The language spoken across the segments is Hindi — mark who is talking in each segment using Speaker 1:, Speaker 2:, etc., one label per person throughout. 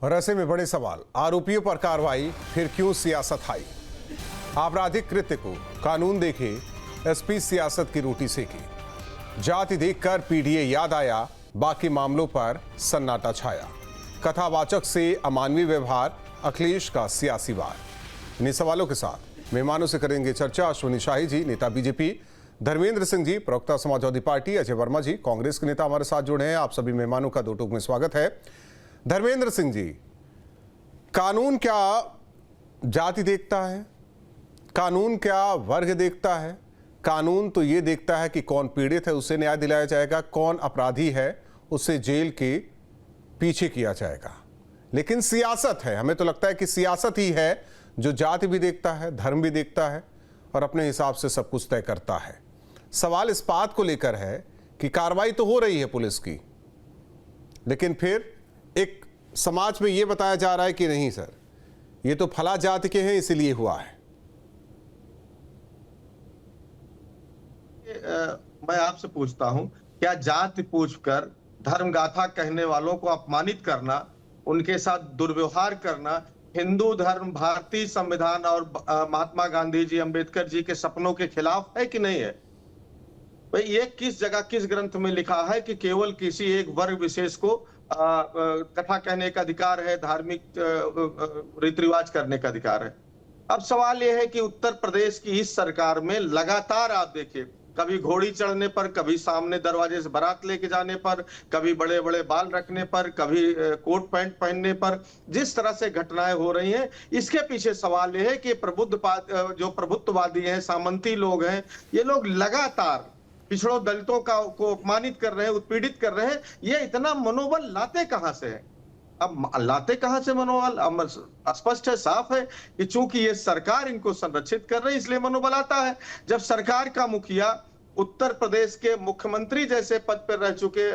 Speaker 1: और ऐसे में बड़े सवाल, आरोपियों पर कार्रवाई, फिर क्यों सियासत आई? आपराधिक कृत्य को कानून देखे, एसपी सियासत की रोटी सेकी। जाति देखकर पीडीए याद आया, बाकी मामलों पर सन्नाटा छाया। कथावाचक से अमानवीय व्यवहार, अखिलेश का सियासी वार। इन्हीं सवालों के साथ मेहमानों से करेंगे चर्चा। अश्विनी शाही जी, नेता बीजेपी, धर्मेंद्र सिंह जी, प्रवक्ता समाजवादी पार्टी, अजय वर्मा जी, कांग्रेस के नेता हमारे साथ जुड़े हैं। आप सभी मेहमानों का दो टूक में स्वागत है। धर्मेंद्र सिंह जी, कानून क्या जाति देखता है? कानून क्या वर्ग देखता है? कानून तो ये देखता है कि कौन पीड़ित है उसे न्याय दिलाया जाएगा, कौन अपराधी है उसे जेल के पीछे किया जाएगा। लेकिन सियासत है, हमें तो लगता है कि सियासत ही है जो जाति भी देखता है, धर्म भी देखता है और अपने हिसाब से सब कुछ तय करता है। सवाल इस बात को लेकर है कि कार्रवाई तो हो रही है पुलिस की, लेकिन फिर एक समाज में यह बताया जा रहा है कि नहीं सर, ये तो फला जाति के हैं इसलिए हुआ है।
Speaker 2: मैं आपसे पूछता हूं, क्या जाति पूछकर धर्मगाथा कहने वालों को अपमानित करना, उनके साथ दुर्व्यवहार करना हिंदू धर्म, भारतीय संविधान और महात्मा गांधी जी, अंबेडकर जी के सपनों के खिलाफ है कि नहीं है? भाई ये किस जगह, किस ग्रंथ में लिखा है कि केवल किसी एक वर्ग विशेष को कथा कहने का अधिकार है, धार्मिक रीति रिवाज करने का अधिकार है? अब सवाल यह है कि उत्तर प्रदेश की इस सरकार में लगातार आप देखिए, कभी घोड़ी चढ़ने पर, कभी सामने दरवाजे से बारात लेके जाने पर, कभी बड़े बड़े बाल रखने पर, कभी कोट पैंट पहनने पर, जिस तरह से घटनाएं हो रही हैं, इसके पीछे सवाल यह है कि जो प्रभुत्ववादी हैं, सामंती लोग हैं, ये लोग लगातार पिछड़ों दलितों को अपमानित कर रहे हैं, उत्पीड़ित कर रहे हैं। ये इतना मनोबल लाते कहां से है? अब लाते कहां से मनोबल? अब स्पष्ट है, साफ है कि चूंकि ये सरकार इनको संरक्षित कर रही है इसलिए मनोबल आता है। जब सरकार का मुखिया उत्तर प्रदेश के मुख्यमंत्री जैसे पद पर रह चुके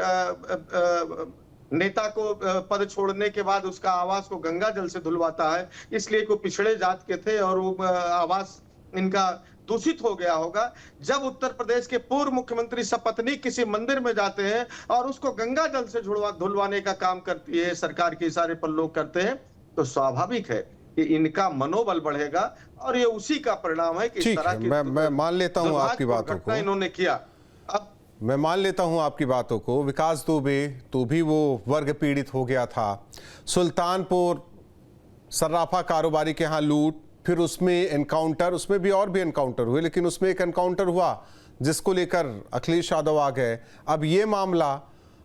Speaker 2: नेता को पद छोड़ने के बाद उसका आवास को गंगा जल से धुलवाता है, इसलिए कोई पिछड़े जात के थे और वो आवास इनका दूषित हो गया होगा। जब उत्तर प्रदेश के पूर्व मुख्यमंत्री सपत्नी किसी मंदिर में जाते हैं और उसको गंगा जल से धुलवाने का काम करती है, सरकार के इशारे पर लोग करते हैं, तो स्वाभाविक है कि इनका मनोबल बढ़ेगा और ये उसी का परिणाम है कि इस तरह की
Speaker 1: मैं मान लेता हूं आपकी बातों को,
Speaker 2: इन्होंने किया। अब
Speaker 1: मैं मान लेता हूं आपकी बातों को। विकास दुबे तो भी वो वर्ग पीड़ित हो गया था। सुल्तानपुर सर्राफा कारोबारी के यहाँ लूट, फिर उसमें एनकाउंटर, उसमें भी और भी एनकाउंटर हुए, लेकिन उसमें एक एनकाउंटर हुआ जिसको लेकर अखिलेश यादव आ गए। अब ये मामला,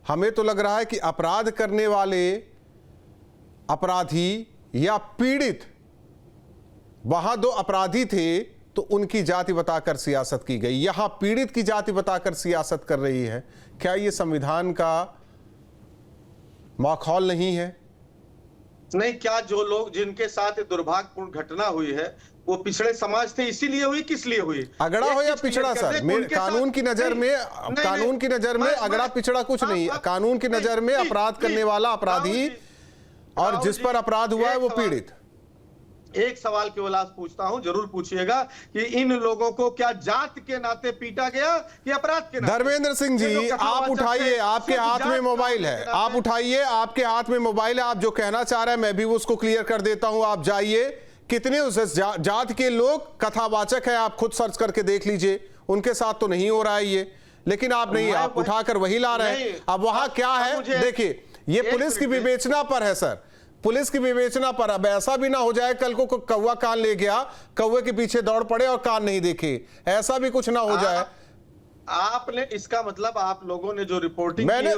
Speaker 1: हमें तो लग रहा है कि अपराध करने वाले अपराधी या पीड़ित, वहां दो अपराधी थे तो उनकी जाति बताकर सियासत की गई, यहां पीड़ित की जाति बताकर सियासत कर रही है। क्या ये संविधान का माखौल नहीं है?
Speaker 2: नहीं, क्या जो लोग जिनके साथ दुर्भाग्यपूर्ण घटना हुई है वो पिछड़े समाज थे, इसीलिए हुई? किस लिए हुई?
Speaker 1: अगड़ा हो या पिछड़ा सर, मेरे कानून की नजर में, कानून की नजर में अगड़ा पिछड़ा कुछ नहीं। कानून की नजर में अपराध करने वाला अपराधी और जिस पर अपराध हुआ है वो पीड़ित।
Speaker 2: एक सवाल केवल आज पूछता हूं, जरूर पूछिएगा कि इन लोगों को क्या जात के नाते पीटा गया कि अपराध के नाते?
Speaker 1: धर्मेंद्र सिंह जी, आप उठाइए, आपके हाथ में मोबाइल है, आप उठाइए, आपके हाथ में मोबाइल है। आप जो कहना चाह रहे हैं मैं भी वो उसको क्लियर कर देता हूं। आप जाइए, कितने उस जात के लोग कथावाचक है, आप खुद सर्च करके देख लीजिए। उनके साथ तो नहीं हो रहा है ये, लेकिन आप नहीं, आप उठाकर वही ला रहे हैं। अब वहां क्या है देखिए, ये पुलिस की विवेचना पर है सर, पुलिस की विवेचना पर। अब ऐसा भी ना हो जाए कल को कौवा कान ले गया, कौवे के पीछे दौड़ पड़े और कान नहीं देखे, ऐसा भी कुछ ना हो जाए।
Speaker 2: आपने, इसका मतलब आप लोगों ने जो रिपोर्टिंग
Speaker 1: मैंने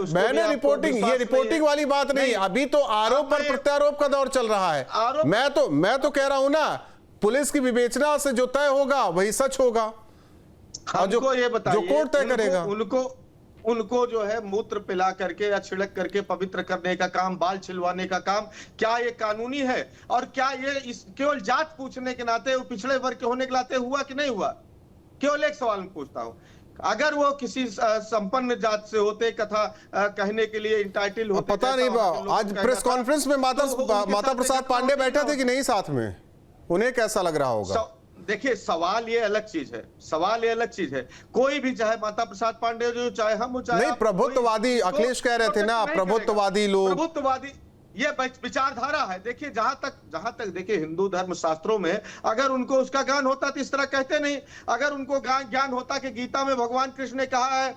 Speaker 1: रिपोर्टिंग, ये रिपोर्टिंग वाली बात नहीं, अभी तो आरोप पर प्रत्यारोप का दौर चल रहा है। मैं तो कह रहा हूं ना, पुलिस की विवेचना से जो तय होगा वही सच होगा और जो कोर्ट तय करेगा।
Speaker 2: उनको जो है मूत्र पिला करके या छिड़क करके पवित्र करने का काम, बाल छिलवाने का काम, क्या ये कानूनी है? और क्या ये केवल जात पूछने के नाते, वो पिछड़े वर्ग के होने के नाते हुआ कि नहीं हुआ? केवल एक सवाल मैं पूछता हूं, अगर वो किसी संपन्न जात से होते, कथा कहने के लिए इंटाइटल होते,
Speaker 1: पता नहीं। आज प्रेस कॉन्फ्रेंस में माता प्रसाद पांडे बैठे थे कि नहीं साथ में? उन्हें कैसा लग रहा होगा?
Speaker 2: देखिए, सवाल ये अलग चीज है, सवाल ये अलग चीज है। कोई भी, चाहे माता प्रसाद पांडे जो, चाहे हम, चाहे
Speaker 1: नहीं, प्रभुत्ववादी अखिलेश कह रहे थे ना, प्रभुत्ववादी लोग,
Speaker 2: ये विचारधारा है। देखिए जहां तक देखिए हिंदू धर्म शास्त्रों में अगर उनको उसका ज्ञान होता तो इस तरह कहते नहीं। अगर उनको ज्ञान होता कि गीता में भगवान कृष्ण ने कहा है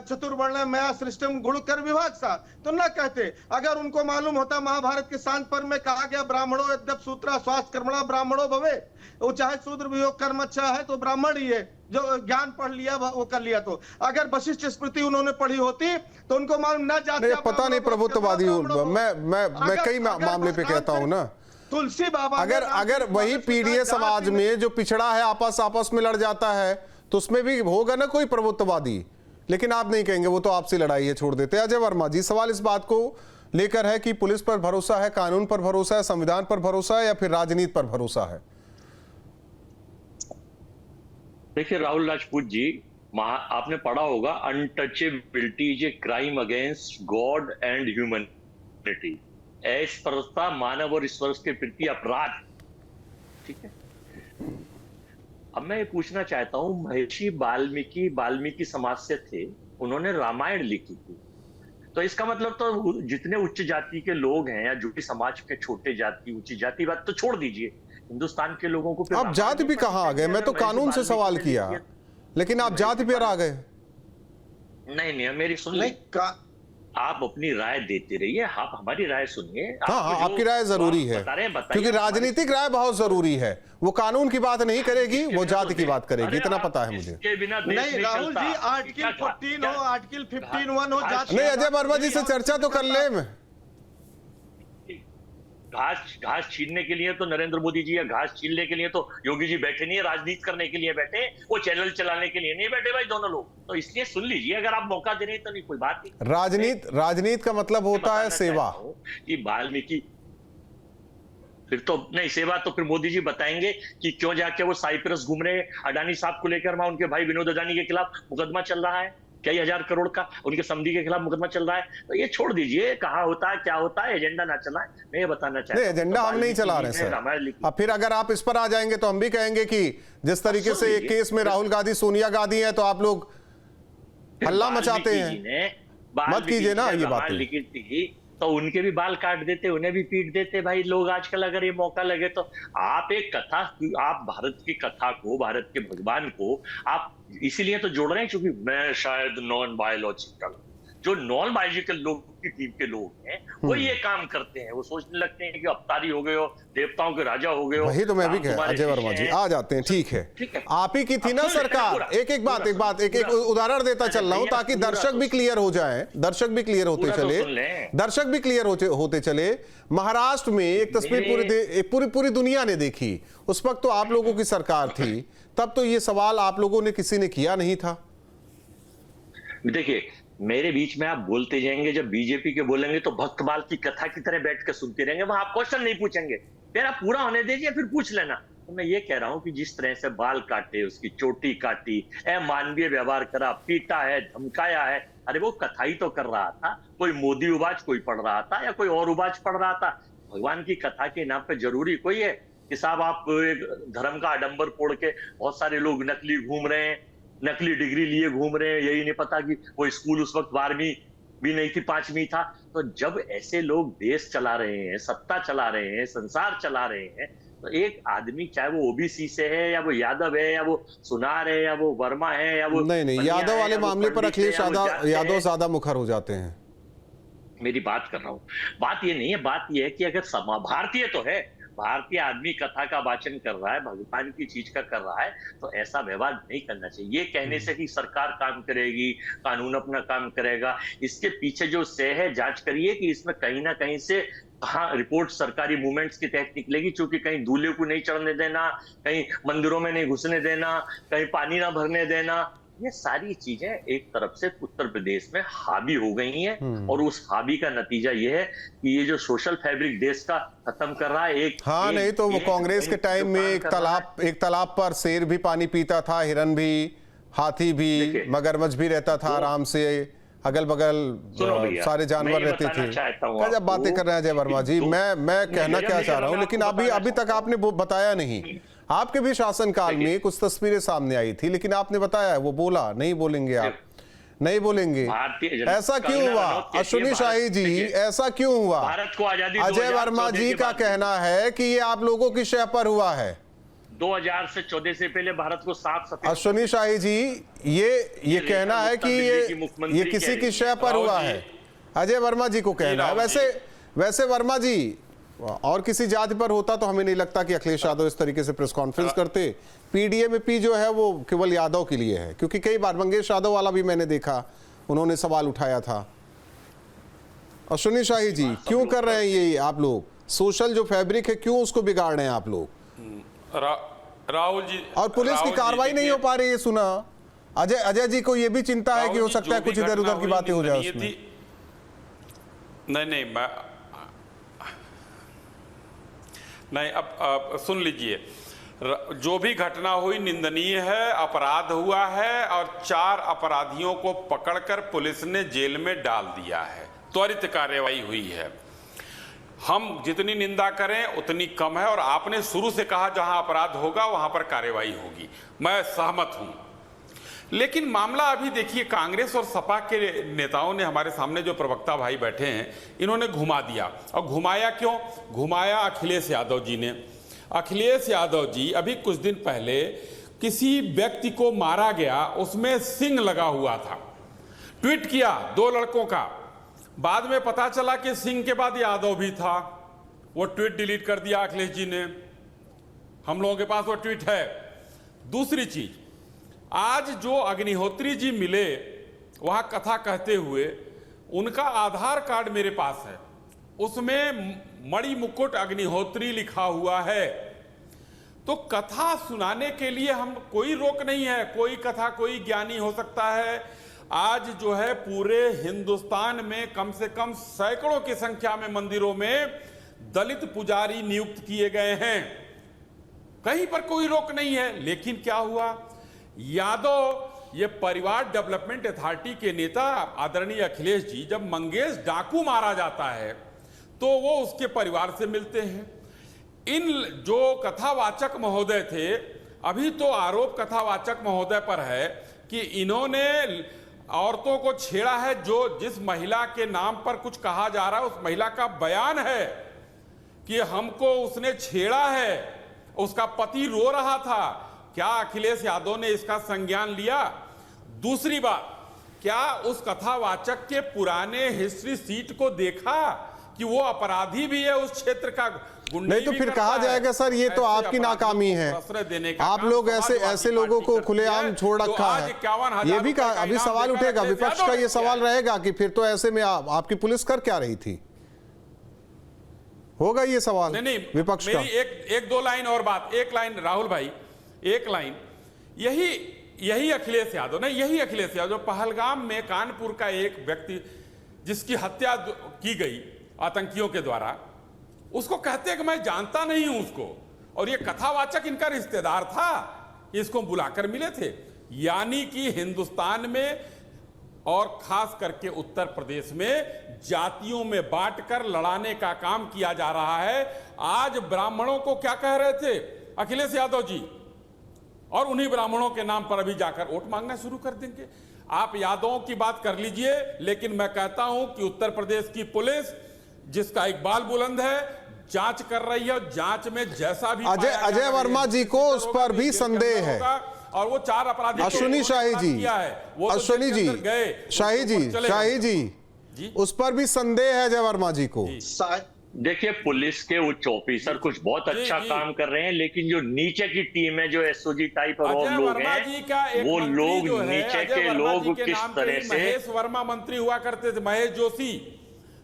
Speaker 2: चतुर्वर्ण मया सृष्टम गुण कर विभाग सा, तो न कहते। अगर उनको मालूम होता महाभारत के शांत पर्व में कहा गया ब्राह्मणों यद्यप सूत्रा स्वास्थ्य कर्मणा ब्राह्मणों भवे, वो चाहे शूद्र वियोग कर्म अच्छा है तो ब्राह्मण ही है, जो ज्ञान पढ़ लिया वो कर लिया। तो अगर वशिष्ठ स्मृति उन्होंने पढ़ी होती तो उनको मालूम न जाता।
Speaker 1: पता नहीं प्रभुत्ववादी मैं कई मामले पे कहता हूं ना,
Speaker 2: तुलसी बाबा
Speaker 1: अगर वही पीढ़ी समाज में जो पिछड़ा है आपस में लड़ जाता है तो उसमें भी होगा ना कोई प्रभुत्ववादी। लेकिन आप नहीं कहेंगे, वो तो आपसी लड़ाई है, छोड़ देते हैं। अजय वर्मा जी, सवाल इस बात को लेकर है कि पुलिस पर भरोसा है, कानून पर भरोसा है, संविधान पर भरोसा है, या फिर राजनीति पर भरोसा है?
Speaker 3: देखिए राहुल राजपूत जी, आपने पढ़ा होगा untouchability is a crime against God and humanity. अस्पृश्यता मानव और ईश्वर के प्रति अपराध। ठीक है, अब मैं ये पूछना चाहता हूं, महर्षि वाल्मीकि समाज से थे, उन्होंने रामायण लिखी थी, तो इसका मतलब तो जितने उच्च जाति के लोग हैं या जो भी समाज के छोटे जाति ऊंची जाति, बात तो छोड़ दीजिए, हिंदुस्तान के लोगों को
Speaker 1: आप जाति भी कहाँ आ गए? मैं तो कानून से सवाल किया, लेकिन आप जाति पर आ गए।
Speaker 3: नहीं, मेरी सुन ले, आप अपनी राय देते रहिए, आप हमारी राय सुनिए।
Speaker 1: हाँ, आपकी राय जरूरी है, क्योंकि राजनीतिक राय बहुत जरूरी है। वो कानून की बात नहीं करेगी, वो जाति की बात करेगी, इतना पता है मुझे।
Speaker 2: नहीं राहुल जी, आर्टिकल 14 हो, आर्टिकल 15(1) हो, जाति
Speaker 1: नहीं। अजय वर्मा जी से चर्चा तो कर ले।
Speaker 3: घास छीनने के लिए तो नरेंद्र मोदी जी, या घास छीनने के लिए तो योगी जी बैठे नहीं है, राजनीति करने के लिए बैठे, वो चैनल चलाने के लिए नहीं बैठे भाई दोनों लोग। तो इसलिए सुन लीजिए, अगर आप मौका दे रहे हैं तो नहीं कोई बात नहीं।
Speaker 1: राजनीति का मतलब होता है सेवा।
Speaker 3: कि वाल्मीकि फिर तो नहीं, सेवा तो फिर मोदी जी बताएंगे कि क्यों जाके वो साइप्रस घूम रहे हैं अडानी साहब को लेकर। वहां उनके भाई विनोद अडानी के खिलाफ मुकदमा चल रहा है, कई हजार करोड़ का उनके समधी के खिलाफ मुकदमा चल रहा है। तो ये छोड़ दीजिए, कहाँ होता है क्या होता है, एजेंडा ना चलाएं। मैं ये बताना चाहता हूं,
Speaker 1: एजेंडा हम नहीं चला रहे सर। अब फिर अगर आप इस पर आ जाएंगे तो हम भी कहेंगे कि जिस तरीके से एक केस में राहुल गांधी सोनिया गांधी है, तो आप लोग हल्ला मचाते हैं। मत कीजिए ना ये बात।
Speaker 3: लिखी थी तो उनके भी बाल काट देते, उन्हें भी पीट देते भाई लोग आजकल, अगर ये मौका लगे तो। आप एक कथा, आप भारत की कथा को, भारत के भगवान को आप इसीलिए तो जोड़ रहे हैं क्योंकि मैं शायद नॉन बायोलॉजिकल, जो नॉन बायोलॉजिकल लोग की टीम के लोग हैं वो ये काम करते हैं। वो सोचने लगते हैं कि अवतारी हो गए हो, देवताओं के राजा हो गए हो।
Speaker 1: वही तो मैं भी कह, अजय वर्मा जी आ जाते हैं। ठीक है, आप ही की थी ना सरकार। एक बात उदाहरण देता चल रहा हूं ताकि दर्शक भी क्लियर हो जाए, दर्शक भी क्लियर होते चले। महाराष्ट्र में एक तस्वीर पूरी दुनिया ने देखी, उस वक्त तो आप लोगों की सरकार थी, तब तो ये सवाल आप लोगों ने किसी ने किया नहीं था।
Speaker 3: देखिए, मेरे बीच में आप बोलते जाएंगे, जब बीजेपी के बोलेंगे तो भक्तमाल की कथा की तरह बैठ कर सुनते रहेंगे, वहां आप क्वेश्चन नहीं पूछेंगे। फिर आप पूरा होने दीजिए, फिर पूछ लेना। तो मैं ये कह रहा हूं कि जिस तरह से बाल काटे, उसकी चोटी काटी, अमानवीय व्यवहार करा, पीटा है, धमकाया है, अरे वो कथा ही तो कर रहा था। कोई मोदी उबाज कोई पढ़ रहा था या कोई और उबाज पढ़ रहा था। भगवान की कथा के नाम पे जरूरी कोई है कि साहब आप एक धर्म का आडंबर फोड़ के बहुत सारे लोग नकली घूम रहे हैं, नकली डिग्री लिए घूम रहे हैं, यही नहीं पता कि वो स्कूल उस वक्त 12वीं भी नहीं थी, 5वीं था। तो जब ऐसे लोग देश चला रहे हैं, सत्ता चला रहे हैं, संसार चला रहे हैं, तो एक आदमी चाहे वो ओबीसी से है या वो यादव है या वो सुनार है या वो वर्मा है या वो
Speaker 1: नहीं, यादव वाले मामले पर अखिलेश यादव ज्यादा मुखर हो जाते हैं।
Speaker 3: मेरी बात कर रहा हूँ, बात ये नहीं है, बात ये है कि अगर भारतीय तो है, भारतीय आदमी कथा का वाचन कर रहा है, भगवान की चीज का कर रहा है, तो ऐसा व्यवहार नहीं करना चाहिए। ये कहने से कि सरकार काम करेगी, कानून अपना काम करेगा, इसके पीछे जो सह है जांच करिए कि इसमें कहीं ना कहीं से हाँ रिपोर्ट सरकारी मूवमेंट्स के तहत निकलेगी, क्योंकि कहीं दूल्हे को नहीं चढ़ने देना, कहीं मंदिरों में नहीं घुसने देना, कहीं पानी ना भरने देना, ये सारी चीजें एक तरफ से उत्तर प्रदेश में हावी हो गई हैं। और उस हावी का नतीजा ये है कि ये जो सोशल फैब्रिक देश का खत्म कर रहा है।
Speaker 1: नहीं तो वो कांग्रेस के टाइम में एक तालाब पर शेर भी पानी पीता था, हिरन भी, हाथी भी, मगरमच्छ भी रहता था आराम से, अगल बगल सारे जानवर रहते थे। जब बातें कर रहे हैं अजय वर्मा जी, मैं कहना क्या चाह रहा हूं, लेकिन अभी तक आपने बताया नहीं। आपके भी शासनकाल में कुछ तस्वीरें सामने आई थी, लेकिन आपने बताया वो बोला नहीं, बोलेंगे आप। नहीं बोलेंगे?
Speaker 3: भारतीय जनता
Speaker 1: ऐसा क्यों हुआ अश्विनी शाही जी, ऐसा क्यों हुआ?
Speaker 3: भारत को आजादी
Speaker 1: अजय वर्मा जी का कहना है कि ये आप लोगों की शय पर हुआ है।
Speaker 3: 2000 से 14 से पहले भारत को 7 सत्तर।
Speaker 1: अश्विनी शाही जी, ये कहना है कि ये किसी की शय पर हुआ है, अजय वर्मा जी को कहना है। वैसे वर्मा जी, और किसी जाति पर होता तो हमें नहीं लगता कि अखिलेश यादव इस तरीके से प्रेस कॉन्फ्रेंस करते। पीडीए में पी जो है वो केवल यादव के लिए है, क्योंकि कई बार मंगेश यादव वाला भी मैंने देखा, उन्होंने सवाल उठाया था। अश्विनी शाही जी, क्यों कर रहे हैं ये आप लोग? सोशल जो फैब्रिक है, क्यों उसको बिगाड़ रहे हैं आप लोग?
Speaker 4: राहुल जी,
Speaker 1: और पुलिस की कार्रवाई नहीं हो पा रही है, सुना। अजय जी को ये भी चिंता है कि हो सकता है कुछ इधर उधर की बातें हो जाए उसमें।
Speaker 4: नहीं, अब सुन लीजिए, जो भी घटना हुई निंदनीय है, अपराध हुआ है और 4 अपराधियों को पकड़कर पुलिस ने जेल में डाल दिया है, त्वरित कार्रवाई हुई है। हम जितनी निंदा करें उतनी कम है, और आपने शुरू से कहा जहां अपराध होगा वहां पर कार्रवाई होगी, मैं सहमत हूं। लेकिन मामला अभी देखिए, कांग्रेस और सपा के नेताओं ने, हमारे सामने जो प्रवक्ता भाई बैठे हैं, इन्होंने घुमा दिया। और घुमाया क्यों? घुमाया अखिलेश यादव जी ने। अखिलेश यादव जी अभी कुछ दिन पहले किसी व्यक्ति को मारा गया, उसमें सिंह लगा हुआ था, ट्वीट किया 2 लड़कों का। बाद में पता चला कि सिंह के बाद यादव भी था, वो ट्वीट डिलीट कर दिया अखिलेश जी ने। हम लोगों के पास वो ट्वीट है। दूसरी चीज, आज जो अग्निहोत्री जी मिले वहां कथा कहते हुए, उनका आधार कार्ड मेरे पास है, उसमें मणिमुकुट अग्निहोत्री लिखा हुआ है। तो कथा सुनाने के लिए हम, कोई रोक नहीं है, कोई कथा कोई ज्ञानी हो सकता है। आज जो है पूरे हिंदुस्तान में कम से कम सैकड़ों की संख्या में मंदिरों में दलित पुजारी नियुक्त किए गए हैं, कहीं पर कोई रोक नहीं है। लेकिन क्या हुआ, यादव, ये परिवार डेवलपमेंट अथॉरिटी के नेता आदरणीय अखिलेश जी, जब मंगेश डाकू मारा जाता है तो वो उसके परिवार से मिलते हैं। इन जो कथावाचक महोदय थे, अभी तो आरोप कथावाचक महोदय पर है कि इन्होंने औरतों को छेड़ा है। जो जिस महिला के नाम पर कुछ कहा जा रहा है, उस महिला का बयान है कि हमको उसने छेड़ा है, उसका पति रो रहा था। क्या अखिलेश यादव ने इसका संज्ञान लिया? दूसरी बात, क्या उस कथावाचक के पुराने हिस्ट्री सीट को देखा कि वो अपराधी भी है, उस क्षेत्र का गुंडा?
Speaker 1: नहीं तो फिर कहा जाएगा सर ये तो आपकी नाकामी है, आप लोग ऐसे लोगों को खुलेआम छोड़ रखा है। ये भी अभी सवाल उठेगा, विपक्ष का ये सवाल रहेगा कि फिर तो ऐसे में आपकी पुलिस कर क्या रही थी, होगा ये सवाल
Speaker 4: नहीं
Speaker 1: विपक्ष का।
Speaker 4: एक 2 लाइन और बात, 1 लाइन राहुल भाई, 1 लाइन। यही अखिलेश यादव नहीं, यही अखिलेश यादव पहलगाम में कानपुर का एक व्यक्ति जिसकी हत्या की गई आतंकियों के द्वारा, उसको कहते हैं कि मैं जानता नहीं हूं उसको, और ये कथावाचक इनका रिश्तेदार था, इसको बुलाकर मिले थे। यानी कि हिंदुस्तान में और खास करके उत्तर प्रदेश में जातियों में बांटकर लड़ाने का काम किया जा रहा है। आज ब्राह्मणों को क्या कह रहे थे अखिलेश यादव जी, और उन्हीं ब्राह्मणों के नाम पर अभी जाकर वोट मांगना शुरू कर देंगे। आप यादवों की बात कर लीजिए, लेकिन मैं कहता हूं कि उत्तर प्रदेश की पुलिस, जिसका इकबाल बुलंद है, जांच कर रही है। जांच में जैसा भी
Speaker 1: अजय वर्मा जी को उस पर भी संदेह है,
Speaker 4: और वो 4 अपराधी
Speaker 1: अश्विनी शाही जी, अश्विनी जी, शाही जी, उस पर भी संदेह है अजय वर्मा जी को।
Speaker 3: देखिए, पुलिस के उच्च ऑफिसर कुछ बहुत अच्छा काम कर रहे हैं, लेकिन जो नीचे की टीम है, जो एसओजी टाइप और लोग हैं, वो लोग नीचे के लोग किस तरह से।
Speaker 4: महेश वर्मा मंत्री हुआ करते थे, महेश जोशी,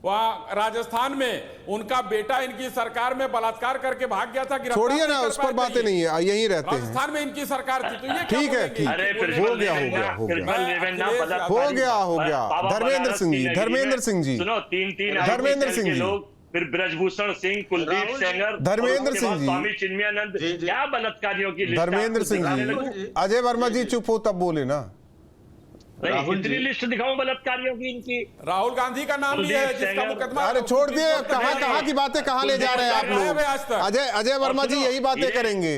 Speaker 4: वहां राजस्थान में उनका बेटा इनकी सरकार में बलात्कार करके भाग गया था।
Speaker 1: छोड़िए ना, उस पर बातें नहीं है, यहीं रहते हैं।
Speaker 4: राजस्थान में इनकी सरकार थी, तो ये
Speaker 1: ठीक है, ठीक हो गया धर्मेंद्र सिंह जी,
Speaker 3: सुनो, 3 लोग, फिर ब्रजभूषण सिंह, कुलदीप सेंगर,
Speaker 1: धर्मेंद्र सिंह जी,
Speaker 3: स्वामी चिन्मयानंद, क्या बलात्कारियों की लिस्ट।
Speaker 1: धर्मेंद्र सिंह जी, अजय वर्मा जी चुप हो तब बोले ना।
Speaker 3: कितनी लिस्ट दिखाऊं बलात्कारियों की इनकी?
Speaker 4: राहुल गांधी का नाम भी है जिसका मुकदमा।
Speaker 1: अरे छोड़ दिए, कहां की बातें कहां ले जा रहे हैं आप लोग? अजय वर्मा जी यही बातें करेंगे,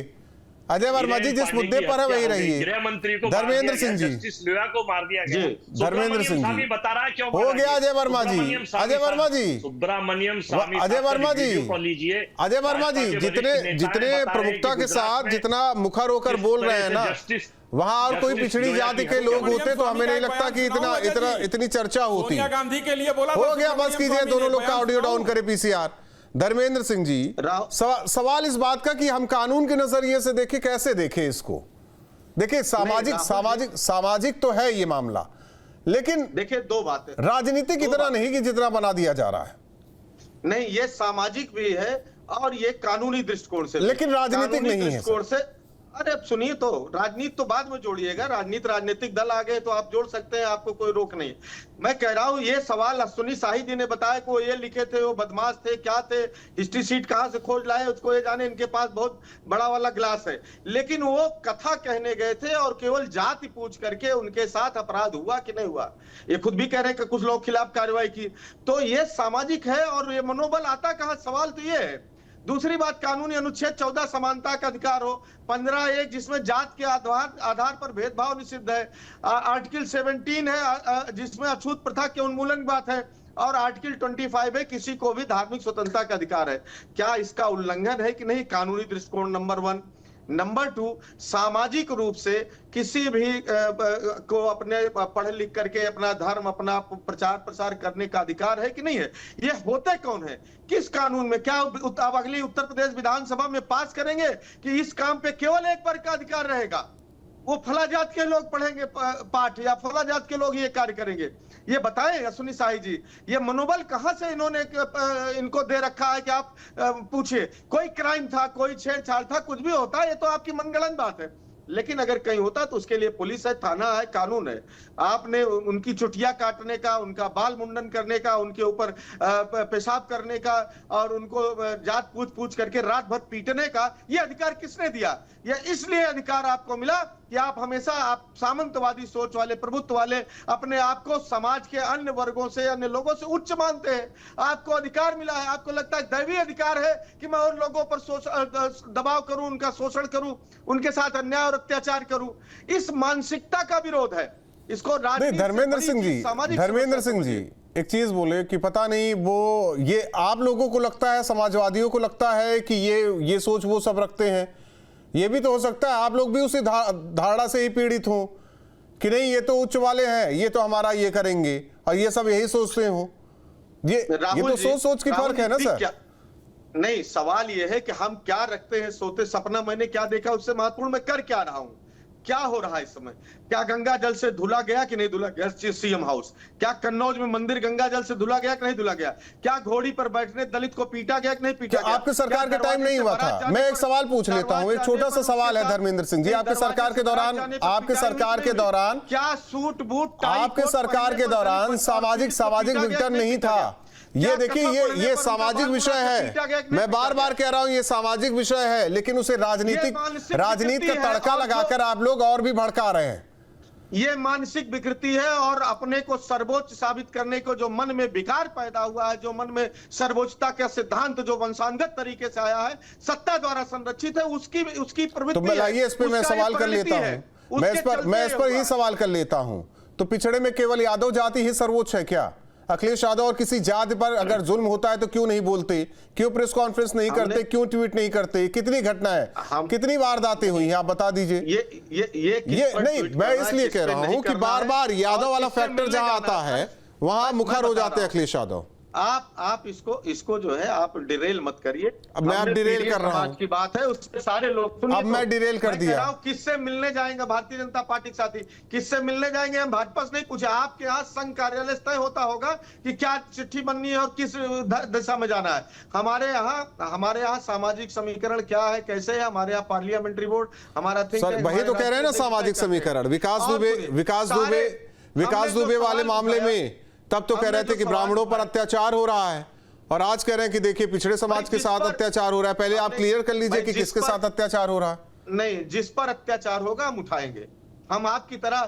Speaker 1: अजय वर्मा जी, जिस मुद्दे पर है वही रहिए।
Speaker 3: गृह मंत्री को
Speaker 1: धर्मेंद्र सिंह जी,
Speaker 3: जस्टिस लोया को मार दिया गया।
Speaker 1: धर्मेंद्र सिंह जी
Speaker 3: बता रहा है क्यों
Speaker 1: हो गया। अजय वर्मा जी, अजय वर्मा जी,
Speaker 3: सुब्रमण्यम स्वामी,
Speaker 1: अजय वर्मा जी,
Speaker 3: लीजिए
Speaker 1: अजय वर्मा जी, जितने प्रमुखता के साथ जितना मुखर होकर बोल रहे हैं ना, वहां और कोई पिछड़ी जाति के लोग होते तो हमें नहीं लगता कि इतनी चर्चा होती।
Speaker 4: सोनिया गांधी के लिए बोला
Speaker 1: हो गया, बस कीजिए, दोनों लोग का ऑडियो डाउन करे पीसीआर। धर्मेंद्र सिंह जी, सवाल इस बात का कि हम कानून के नजरिए से देखें, कैसे देखें इसको? देखिए, सामाजिक तो है ये मामला, लेकिन
Speaker 2: देखिए दो बातें,
Speaker 1: राजनीतिक इतना नहीं कि जितना बना दिया जा रहा है।
Speaker 2: नहीं, ये सामाजिक भी है और ये कानूनी दृष्टिकोण से,
Speaker 1: लेकिन राजनीतिक नहीं है
Speaker 2: दृष्टिकोण से। अरे अब सुनिए, तो राजनीति तो बाद में जोड़िएगा, राजनीतिक दल आ गए तो आप जोड़ सकते हैं, आपको कोई रोक नहीं। मैं कह रहा हूं, ये सवाल अश्विनी शाही जी ने बताया कि वो ये लिखे थे, वो बदमाश थे, क्या थे, हिस्ट्री शीट कहां से खोज लाए, उसको ये जाने, इनके पास बहुत बड़ा वाला ग्लास है। लेकिन वो कथा कहने गए थे और केवल जाति पूछ करके उनके साथ अपराध हुआ कि नहीं हुआ, ये खुद भी कह रहे हैं कि कुछ लोग खिलाफ कार्रवाई की। तो ये सामाजिक है और ये मनोबल आता कहां, सवाल तो ये है। दूसरी बात, कानूनी अनुच्छेद 14 समानता का अधिकार हो, 15(1) जिसमें जात के आधार पर भेदभाव निषिद्ध है, आर्टिकल 17 है जिसमें अछूत प्रथा के उन्मूलन की बात है, और आर्टिकल 25 है किसी को भी धार्मिक स्वतंत्रता का अधिकार है। क्या इसका उल्लंघन है कि नहीं? कानूनी दृष्टिकोण नंबर 1। नंबर 2, सामाजिक रूप से किसी भी को अपने पढ़ लिख करके अपना धर्म, अपना प्रचार प्रसार करने का अधिकार है कि नहीं है? ये होते कौन है, किस कानून में? क्या अब अगली उत्तर प्रदेश विधानसभा में पास करेंगे कि इस काम पे केवल एक वर्ग का अधिकार रहेगा, वो फला जात के लोग पढ़ेंगे पाठ या फला जात के लोग ये कार्य करेंगे? ये बताएं अश्विनी शाही जी, ये मनोबल कहां से इन्होंने इनको दे रखा है कि आप पूछिए, कोई क्राइम था, कोई छेड़छाड़ था, कुछ भी होता है, ये तो आपकी मनगढ़ंत बात है। लेकिन अगर कहीं होता तो उसके लिए पुलिस है, थाना है, कानून है। आपने उनकी चुटिया काटने का, उनका बाल मुंडन करने का, उनके ऊपर पेशाब करने का और उनको जात पूछ करके रात भर पीटने का ये अधिकार किसने दिया? ये इसलिए अधिकार आपको मिला कि आप हमेशा आप सामंतवादी सोच वाले, प्रभुत्व वाले, अपने आप को समाज के अन्य वर्गों से, अन्य लोगों से उच्च मानते हैं। आपको अधिकार मिला है, आपको लगता है दैवीय अधिकार है कि मैं और लोगों पर दबाव करूं, उनका शोषण करूं, उनके साथ अन्याय और अत्याचार करूं। इस मानसिकता का विरोध है। इसको
Speaker 1: धर्मेंद्र सिंह जी एक चीज बोले कि पता नहीं वो ये आप लोगों को लगता है, समाजवादियों को लगता है कि ये सोच वो सब रखते हैं। ये भी तो हो सकता है आप लोग भी उसी धारणा से ही पीड़ित हो कि नहीं ये तो उच्च वाले हैं, ये तो हमारा ये करेंगे, और ये सब यही सोचते हो। ये तो सोच की फर्क है ना सर।
Speaker 2: नहीं, सवाल ये है कि हम क्या रखते हैं सोते सपना मैंने क्या देखा उससे महत्वपूर्ण मैं कर क्या रहा हूं, क्या हो रहा है इस समय? क्या गंगा जल से धुला गया कि नहीं धुला गया सीएम हाउस? क्या कन्नौज में मंदिर गंगा जल से धुला गया कि नहीं धुला गया? क्या घोड़ी पर बैठने दलित को पीटा गया कि नहीं पीटा गया?
Speaker 1: आपके सरकार के टाइम नहीं हुआ था? मैं एक सवाल पूछ लेता हूं, एक छोटा सा सवाल है धर्मेंद्र सिंह जी। आपके सरकार के दौरान
Speaker 2: क्या सूट बूट,
Speaker 1: आपके सरकार के दौरान सामाजिक विघटन नहीं था? ये देखिए, ये सामाजिक विषय है, मैं बार बार कह रहा हूं ये सामाजिक विषय है, लेकिन उसे राजनीति का तड़का लगाकर आप लोग और भी भड़का रहे हैं।
Speaker 2: ये मानसिक विकृति है और अपने को सर्वोच्च साबित करने को जो मन में विकार पैदा हुआ है, जो मन में सर्वोच्चता का सिद्धांत जो वंशानुगत तरीके से आया है, सत्ता द्वारा संरक्षित है, उसकी प्रवृत्ति।
Speaker 1: तो मैं लाइए इस पे मैं सवाल कर लेता हूं, मैं इस पर ही सवाल कर लेता हूं। तो पिछड़े में केवल यादव जाति ही सर्वोच्च है क्या? अखिलेश यादव और किसी जाति पर अगर जुल्म होता है तो क्यों नहीं बोलते, क्यों प्रेस कॉन्फ्रेंस नहीं करते, क्यों ट्वीट नहीं करते? कितनी घटनाएं, कितनी वारदातें हुई हैं, आप बता दीजिए। ये नहीं, मैं इसलिए कह रहा हूं कि बार बार यादव वाला फैक्टर जहां आता है वहां मुखर हो जाते हैं अखिलेश यादव।
Speaker 2: आप इसको जो है आप डिरेल मत करिए।
Speaker 1: अब मैं डिरेल कर रहा हूं
Speaker 2: की बात है, उससे सारे लोग
Speaker 1: अब मैं डिरेल कर दिया।
Speaker 2: किससे मिलने जाएंगे भारतीय जनता पार्टी के साथी, किससे मिलने जाएंगे? हम भाजपा से नहीं पूछे, आपके यहाँ संघ कार्यालय तय होता होगा कि क्या चिट्ठी बननी है और किस दिशा में जाना है। हमारे यहाँ सामाजिक समीकरण क्या है, कैसे है? हमारे यहाँ पार्लियामेंट्री बोर्ड, हमारा
Speaker 1: वही तो कह रहे हैं ना सामाजिक समीकरण। विकास दुबे वाले मामले में तब तो कह रहे थे कि ब्राह्मणों पर अत्याचार हो रहा है, और आज कह रहे हैं कि देखिए पिछड़े समाज के साथ अत्याचार हो रहा है। पहले आप क्लियर कर लीजिए कि किसके साथ अत्याचार हो रहा है।
Speaker 2: नहीं, जिस पर अत्याचार होगा हम उठाएंगे। हम आपकी तरह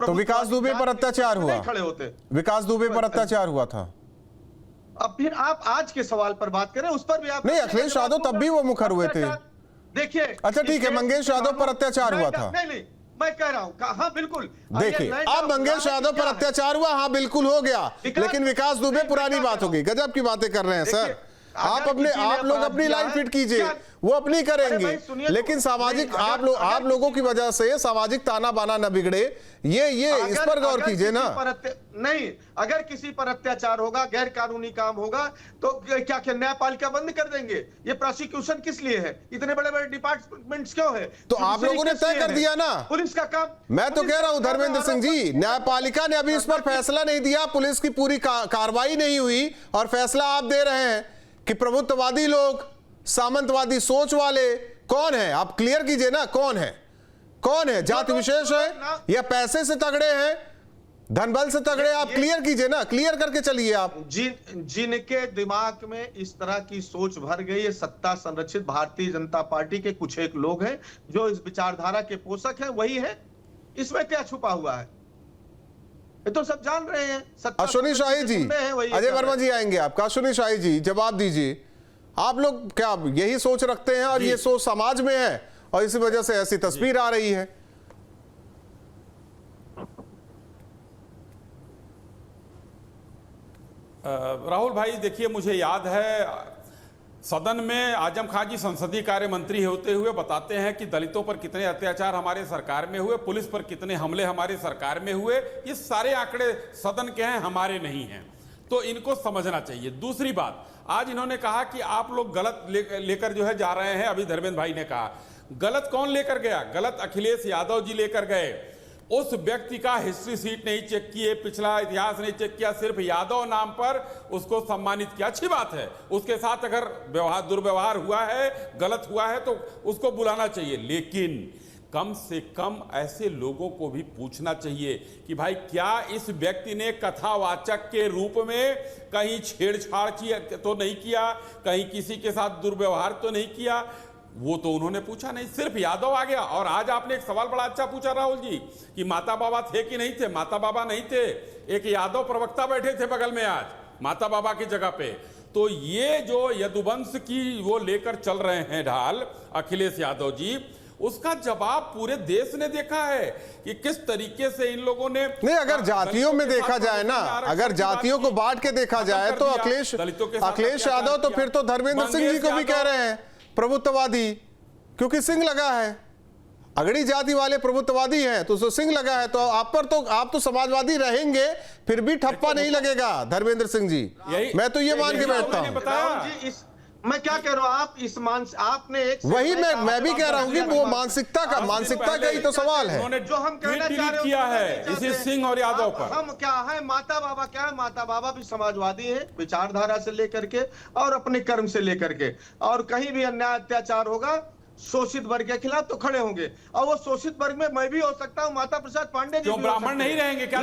Speaker 1: तो विकास दुबे पर अत्याचार हुआ,
Speaker 2: खड़े होते।
Speaker 1: विकास दुबे पर अत्याचार हुआ था।
Speaker 2: अब फिर आप आज के सवाल पर बात करें, उस पर भी आप
Speaker 1: नहीं, अखिलेश यादव तब भी वो मुखर हुए थे।
Speaker 2: देखिए,
Speaker 1: अच्छा ठीक है, मंगेश यादव पर अत्याचार हुआ था।
Speaker 2: नहीं, मैं कह रहा हूं, हाँ बिल्कुल।
Speaker 1: देखिए, अब मंगेश यादव पर अत्याचार हुआ, हाँ बिल्कुल हो गया, लेकिन विकास दुबे पुरानी बात हो गई। गजब की बातें कर रहे हैं सर। आप लोग अपनी लाइन फिट कीजिए, वो अपनी करेंगे, लेकिन सामाजिक आप लोगों की वजह से सामाजिक ताना बाना न बिगड़े, ये इस पर गौर कीजिए ना।
Speaker 2: नहीं, अगर किसी पर अत्याचार होगा, गैर कानूनी काम होगा, तो क्या न्यायपालिका बंद कर देंगे? ये प्रोसिक्यूशन किस लिए है? इतने बड़े बड़े डिपार्टमेंट्स क्यों है?
Speaker 1: तो आप लोगों ने तय कर दिया ना,
Speaker 2: पुलिस का काम।
Speaker 1: मैं तो कह रहा हूं धर्मेंद्र सिंह जी, न्यायपालिका ने अभी इस पर फैसला नहीं दिया, पुलिस की पूरी कार्रवाई नहीं हुई, और फैसला आप दे रहे हैं कि प्रभुत्ववादी लोग, सामंतवादी सोच वाले कौन है? आप क्लियर कीजिए ना, कौन है? जाति विशेष है या पैसे से तगड़े हैं, धनबल से तगड़े? आप क्लियर कीजिए ना, क्लियर करके चलिए आप।
Speaker 2: जिनके दिमाग में इस तरह की सोच भर गई है, सत्ता संरक्षित भारतीय जनता पार्टी के कुछ एक लोग हैं जो इस विचारधारा के पोषक हैं, वही है। इसमें क्या छुपा हुआ है? ये तो सब जान रहे हैं।
Speaker 1: अश्विनी शाही जी, अजय वर्मा जी आएंगे आपका। अश्विनी शाही जी, जवाब दीजिए, आप लोग क्या यही सोच रखते हैं और ये सोच समाज में है और इसी वजह से ऐसी तस्वीर आ रही है?
Speaker 4: राहुल भाई देखिए, मुझे याद है सदन में आजम खान जी संसदीय कार्य मंत्री होते हुए बताते हैं कि दलितों पर कितने अत्याचार हमारे सरकार में हुए, पुलिस पर कितने हमले हमारे सरकार में हुए। ये सारे आंकड़े सदन के हैं, हमारे नहीं हैं, तो इनको समझना चाहिए। दूसरी बात, आज इन्होंने कहा कि आप लोग गलत लेकर जो है जा रहे हैं। अभी धर्मेंद्र भाई ने कहा गलत कौन लेकर गया? गलत अखिलेश यादव जी लेकर गए। उस व्यक्ति का हिस्ट्री सीट नहीं चेक किए, पिछला इतिहास नहीं चेक किया, सिर्फ यादव नाम पर उसको सम्मानित किया। अच्छी बात है, उसके साथ अगर दुर्व्यवहार हुआ है, गलत हुआ है, तो उसको बुलाना चाहिए, लेकिन कम से कम ऐसे लोगों को भी पूछना चाहिए कि भाई क्या इस व्यक्ति ने कथावाचक के रूप में कहीं छेड़छाड़ किया तो नहीं किया, कहीं किसी के साथ दुर्व्यवहार तो नहीं किया? वो तो उन्होंने पूछा नहीं, सिर्फ यादव आ गया। और आज आपने एक सवाल बड़ा अच्छा पूछा राहुल जी कि माता बाबा थे कि नहीं थे। माता बाबा नहीं थे, एक यादव प्रवक्ता बैठे थे बगल में आज माता बाबा की जगह पे। तो ये जो यदुवंश की वो लेकर चल रहे हैं ढाल अखिलेश यादव जी, उसका जवाब पूरे देश ने देखा है कि किस तरीके से इन लोगों ने
Speaker 1: नहीं, अगर जातियों में देखा जाए ना, अगर जातियों को बांट के देखा जाए तो अखिलेश यादव तो फिर तो धर्मेंद्र सिंह जी को भी कह रहे हैं प्रभुत्ववादी, क्योंकि सिंह लगा है। अगड़ी जाति वाले प्रभुत्ववादी हैं तो सिंह लगा है, तो आप तो समाजवादी रहेंगे, फिर भी ठप्पा नहीं लगेगा धर्मेंद्र सिंह जी। मैं तो ये मान के बैठता हूं।
Speaker 2: मैं क्या कह रहा हूं, आप इस आपने एक
Speaker 1: वही मैं भी कह रहा हूं कि वो मानसिकता का ही तो सवाल है
Speaker 2: जो हम कहना चाह रहे
Speaker 4: किया है इसी सिंह और यादव पर।
Speaker 2: हम क्या है, माता बाबा क्या है, माता बाबा भी समाजवादी है, विचारधारा से लेकर के और अपने कर्म से लेकर के, और कहीं भी अन्याय अत्याचार होगा शोषित वर्ग के खिलाफ तो खड़े होंगे। और वो शोषित वर्ग में मैं भी हो सकता हूँ, माता प्रसाद पांडे जी भी
Speaker 4: ब्राह्मण नहीं रहेंगे क्या?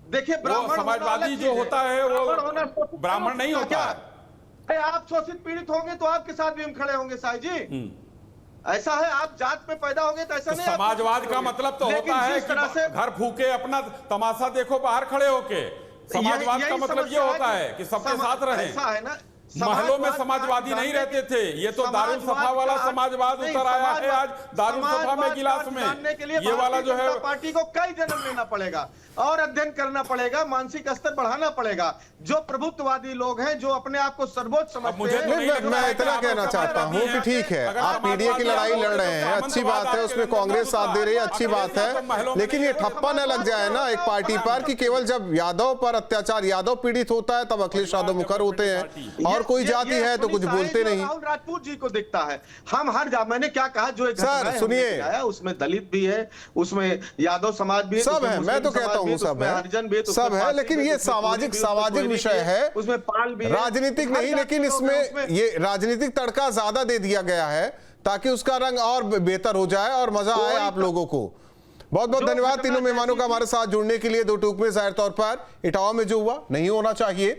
Speaker 2: देखिए, ब्राह्मण
Speaker 4: समाजवादी जो होता है वो ब्राह्मण नहीं होता।
Speaker 2: आप शोषित पीड़ित होंगे तो आपके साथ भी हम खड़े होंगे साई जी। ऐसा है, आप जात में पैदा होंगे तो ऐसा नहीं।
Speaker 4: समाजवाद का मतलब तो होता है कि घर फूके अपना तमाशा देखो बाहर खड़े होके। समाजवाद का मतलब ये होता है कि सबके साथ रहें।
Speaker 2: ऐसा है ना,
Speaker 4: महलों में समाजवादी नहीं रहते थे, ये तो दारुल सफा वाला समाजवाद उतर आया है आज दारुल सफा में गिलास में। ये वाला जो है
Speaker 2: पार्टी को कई जन्म लेना पड़ेगा और अध्ययन करना पड़ेगा, मानसिक स्तर बढ़ाना पड़ेगा। जो प्रभुत्ववादी लोग हैं, जो अपने आप को सर्वोच्च समझते हैं,
Speaker 1: मैं इतना कहना चाहता हूं कि ठीक है, आप पीडीए की लड़ाई लड़ रहे हैं, अच्छी बात है, उसमें कांग्रेस साथ दे रही है, अच्छी बात है, लेकिन ये ठप्पा न लग जाए ना एक पार्टी पर कि केवल जब यादव पर अत्याचार, यादव पीड़ित होता है तब अखिलेश यादव मुखर होते हैं, और कोई जाति है तो कुछ बोलते नहीं।
Speaker 2: राहुल राजपूत जी को दिखता है, हम हर मैंने क्या कहा, जो एक
Speaker 1: सर सुनिए,
Speaker 2: उसमें दलित भी है, उसमें यादव समाज भी है,
Speaker 1: सब है, मैं तो कहता हूं सब है, लेकिन ये सामाजिक विषय है,
Speaker 2: उसमें पाल भी,
Speaker 1: राजनीतिक नहीं, लेकिन इसमें ये राजनीतिक तड़का ज्यादा दे दिया गया है ताकि उसका रंग और बेहतर हो जाए और मजा आए आप लोगों को। बहुत बहुत धन्यवाद तीनों मेहमानों का हमारे साथ जुड़ने के लिए। दो टूक में जाहिर तौर पर इटावा में जो हुआ नहीं होना चाहिए,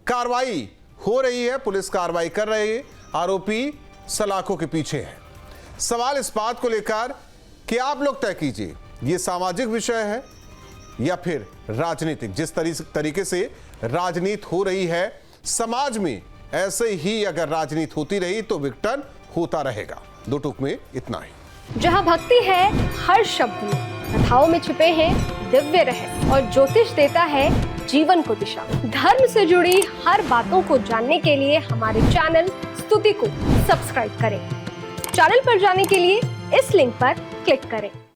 Speaker 1: कार्रवाई हो रही है, पुलिस कार्रवाई कर रही है, आरोपी सलाखों के पीछे है। सवाल इस बात को लेकर कि आप लोग तय कीजिए, ये सामाजिक विषय है या फिर राजनीतिक। जिस तरीके से राजनीति हो रही है समाज में, ऐसे ही अगर राजनीति होती रही तो विघटन होता रहेगा। दो टूक में इतना ही।
Speaker 5: जहाँ भक्ति है हर शब्द में, कथाओं में छिपे हैं दिव्य रहस्य और ज्योतिष देता है जीवन को दिशा। धर्म से जुड़ी हर बातों को जानने के लिए हमारे चैनल स्तुति को सब्सक्राइब करें। चैनल पर जाने के लिए इस लिंक पर क्लिक करें।